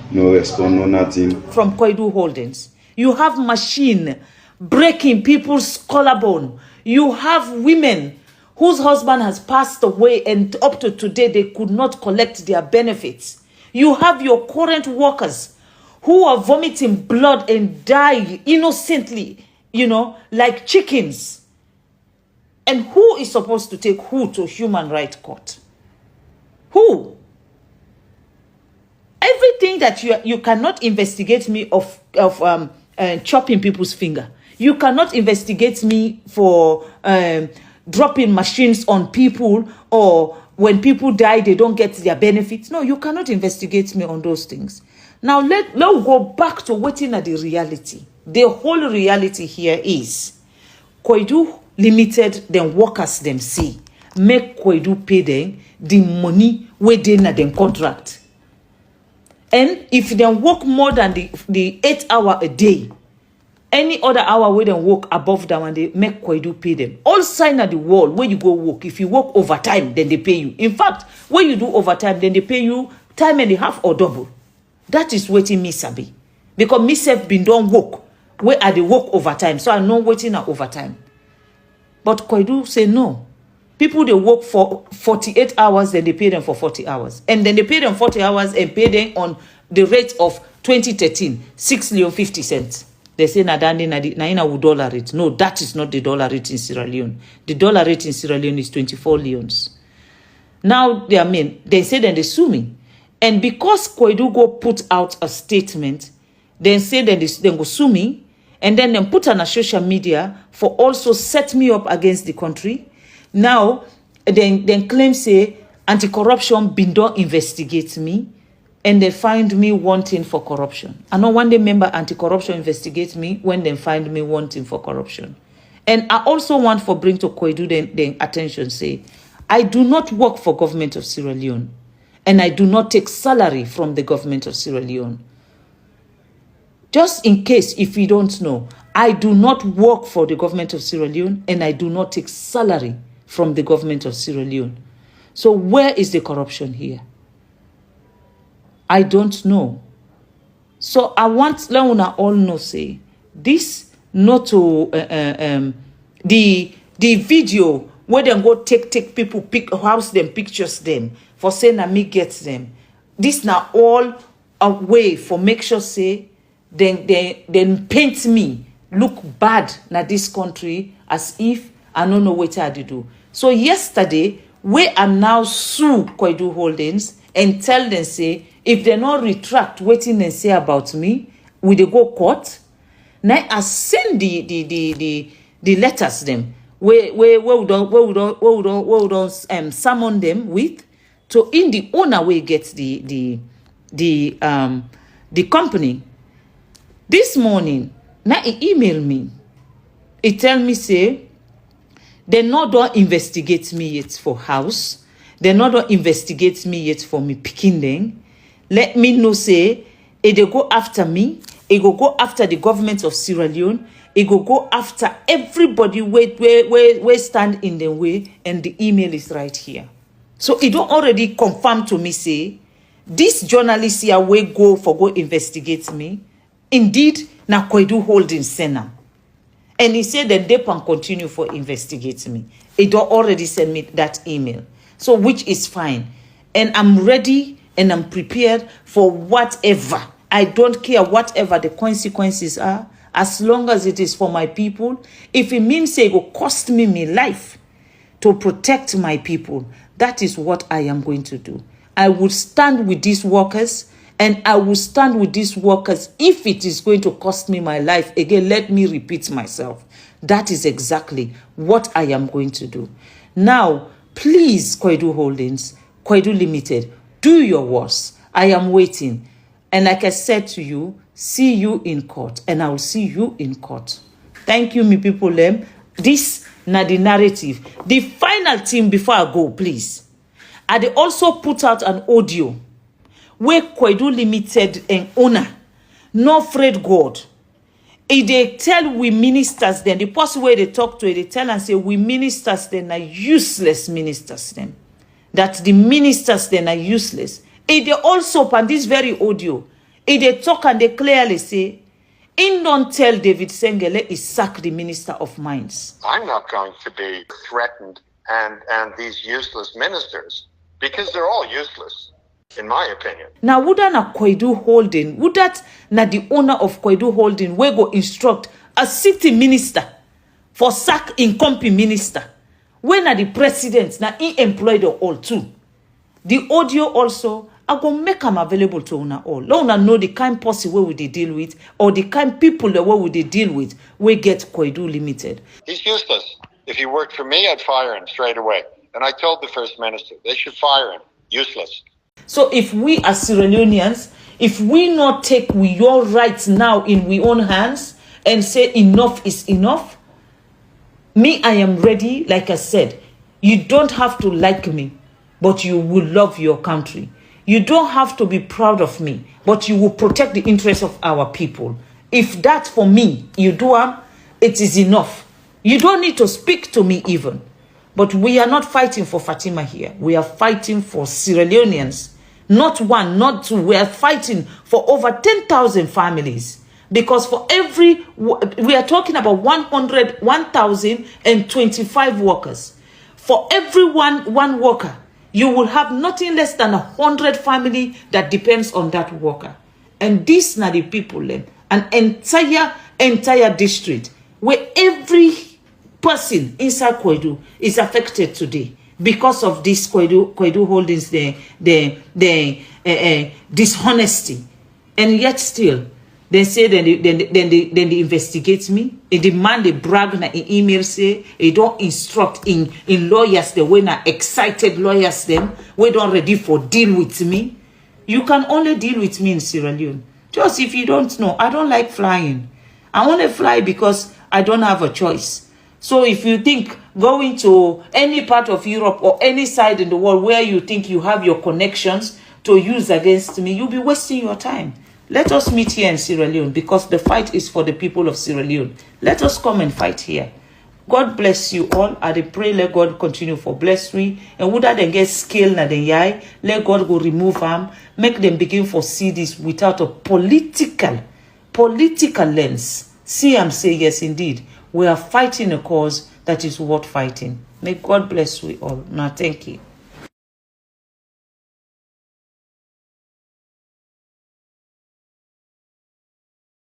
no response, no nothing. From Koidu Holdings, you have machine breaking people's collarbone. You have women whose husband has passed away and up to today they could not collect their benefits. You have your current workers who are vomiting blood and die innocently, like chickens. And who is supposed to take who to human rights court? Who? Everything that you cannot investigate me of chopping people's finger. You cannot investigate me for dropping machines on people, or when people die they don't get their benefits. No, you cannot investigate me on those things. Now let's go back to waiting at the reality. The whole reality here is Koidu Limited, then workers them see make Koidu pay them the money where they na them contract. And if they work more than the 8 hour a day, any other hour where they work above that one, they make Koidu pay them. All sign at the wall where you go work. If you work overtime, then they pay you. In fact, when you do overtime, then they pay you time and a half or double. That is waiting me sabi. Because me self been done work where I they work overtime. So I know waiting at overtime. But Koidu say no. People they work for 48 hours, then they pay them for 40 hours. And then they pay them 40 hours and pay them on the rate of 2013, 6 Leone 50 cents. They say na $1 rate. No, that is not the dollar rate in Sierra Leone. The dollar rate in Sierra Leone is 24 leones. Now they say then they sue me. And because Koidu go put out a statement, then say then they go sue me. And then put on a social media for also set me up against the country. Now, then claim say anti-corruption been done investigate me. and they find me wanting for corruption. I know one day member anti-corruption investigate me when they find me wanting for corruption. And I also want for bring to Koidu the attention, say, I do not work for government of Sierra Leone, and I do not take salary from the government of Sierra Leone. Just in case, if you don't know, I do not work for the government of Sierra Leone, and I do not take salary from the government of Sierra Leone. So where is the corruption here? I don't know. So I want Leona all know, say, this not to the video where they go take people house them pictures them for saying that me gets them. This now all a way for make sure say then paint me look bad na this country as if I don't know what I do. So yesterday we are now sue Koidu Holdings and tell them say if they not retract waiting and say about me, will they go court? Now I send the letters them where we don't summon them with to in the owner way get the company. This morning now he email me. He tell me say they not don't investigate me yet for house. They not don't investigate me yet for me picking them. Let me know say if they go after me. It go after the government of Sierra Leone. It go after everybody where stand in the way, and the email is right here. So it don't already confirm to me say this journalist here will go investigate me. Indeed, na Koidu Holdings send. And he said that they can continue for investigate me. It don't already send me that email. So which is fine. And I'm ready and I'm prepared for whatever. I don't care whatever the consequences are, as long as it is for my people. If it means it will cost me my life to protect my people, that is what I am going to do. I will stand with these workers, and I will stand with these workers if it is going to cost me my life. Again, let me repeat myself. That is exactly what I am going to do. Now, please, Koidu Holdings, Koidu Limited, do your worst. I am waiting. And like I said to you, see you in court. And I will see you in court. Thank you, me people. This na the narrative. The final thing before I go, please. I they also put out an audio where Koidu Limited and owner, no afraid God. If they tell we ministers then, the person where they talk to it, they tell and say we ministers then are useless ministers then. That the ministers then are useless. If they also, on this very audio, if they talk and they clearly say, in don't tell David Sengele is sack the Minister of Mines. I'm not going to be threatened and these useless ministers, because they're all useless, in my opinion. Now, would that na Koidu Holding, would that na the owner of Koidu Holding we go instruct a city minister for sack incompetent minister? When are the president na he employed all too? The audio also, I go make them available to una all. Let una know the kind posse where we they deal with, or the kind people that we they deal with, we get Koidu Limited. He's useless. If he worked for me, I'd fire him straight away. And I told the First Minister, they should fire him. Useless. So if we as Sierra Leoneans, if we not take your rights now in we own hands and say enough is enough, me, I am ready. Like I said, you don't have to like me, but you will love your country. You don't have to be proud of me, but you will protect the interests of our people. If that for me, you do it is enough. You don't need to speak to me even. But we are not fighting for Fatima here. We are fighting for Sierra Leoneans. Not one, not two. We are fighting for over 10,000 families. Because for every, we are talking about 1,025 workers. For every one worker, you will have nothing less than 100 family that depends on that worker. And these are the people, an entire district where every person inside Koidu is affected today because of this Koidu Holdings, the dishonesty. And yet still, they say then they investigate me. They demand, they brag na in email say they don't instruct in lawyers the way na excited lawyers them we don't ready for deal with me. You can only deal with me in Sierra Leone. Just if you don't know, I don't like flying. I want to fly because I don't have a choice. So if you think going to any part of Europe or any side in the world where you think you have your connections to use against me, you'll be wasting your time. Let us meet here in Sierra Leone because the fight is for the people of Sierra Leone. Let us come and fight here. God bless you all. I pray let God continue for bless me. And would that then get skill na den yai, let God go remove them, make them begin for see this without a political lens. See and say yes indeed. We are fighting a cause that is worth fighting. May God bless you all. Now thank you.